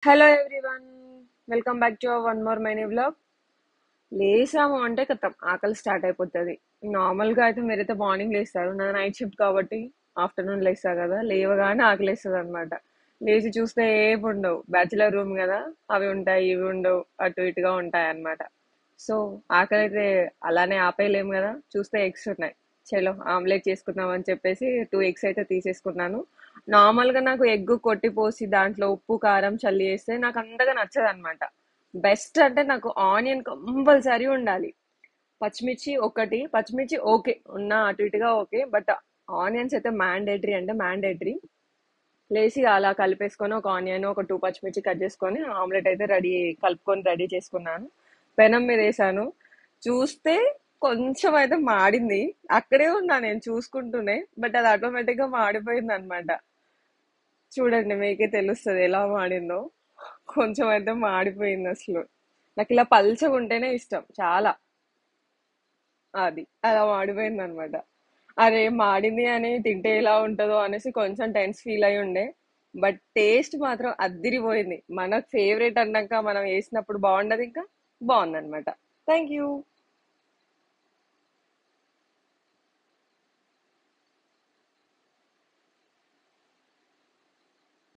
Hello everyone, welcome back to our one more మైనీ vlog. లేసాము అంటే కథం ఆకలి స్టార్ట్ అయిపోతుంది. నార్మల్గా అయితే మీరైతే మార్నింగ్ లేస్తారు, నా నైట్ షిఫ్ట్ కాబట్టి ఆఫ్టర్నూన్ లేస్తా కదా, లేవగానే ఆకలి వేస్తుంది అనమాట. లేచి చూస్తే ఏమి ఉండవు, బ్యాచులర్ రూమ్ కదా, అవి ఉంటాయి ఇవి ఉండవు, అటు ఇటుగా ఉంటాయి అన్నమాట. సో ఆకలి అయితే అలానే ఆపేయలేము కదా, చూస్తే ఎగ్స్ ఉన్నాయి. చలో ఆమ్లెట్ చేసుకుందాం అని చెప్పేసి 2 ఎగ్స్ అయితే తీసేసుకున్నాను. నార్మల్గా నాకు ఎగ్ కొట్టిపోసి దాంట్లో ఉప్పు కారం చల్లి వేస్తే నాకు అంతగా నచ్చదు అనమాట. బెస్ట్ అంటే నాకు ఆనియన్ కంపల్సరీ ఉండాలి. పచ్చిమిర్చి ఒకటి, పచ్చిమిర్చి ఓకే ఉన్నా అటు ఇటుగా ఓకే, బట్ ఆనియన్స్ అయితే మ్యాండేటరీ అంటే మ్యాండేటరీ. లేసి అలా కలిపేసుకొని ఒక ఆనియన్ ఒక 2 పచ్చిమిర్చి కట్ చేసుకొని ఆమ్లెట్ అయితే రెడీ, కలుపుకొని రెడీ చేసుకున్నాను. పెనం మీద వేసాను. చూస్తే కొంచెం అయితే మాడింది. అక్కడే ఉన్నా నేను చూసుకుంటూనే, బట్ అది ఆటోమేటిక్ గా మాడిపోయింది అనమాట. చూడండి మీకే తెలుస్తుంది ఎలా మాడిందో. కొంచెం అయితే మాడిపోయింది అసలు. నాకు ఇలా పల్చగా ఉంటేనే ఇష్టం చాలా. అది అలా మాడిపోయింది అనమాట. అరే మాడింది అని తింటే ఎలా ఉంటుందో అనేసి కొంచెం టెన్స్ ఫీల్ అయి ఉండే. బట్ టేస్ట్ మాత్రం అద్దిరిపోయింది. మనకు ఫేవరెట్ అన్నాక మనం వేసినప్పుడు బాగుండదు ఇంకా. బాగుంది అనమాట. Thank you.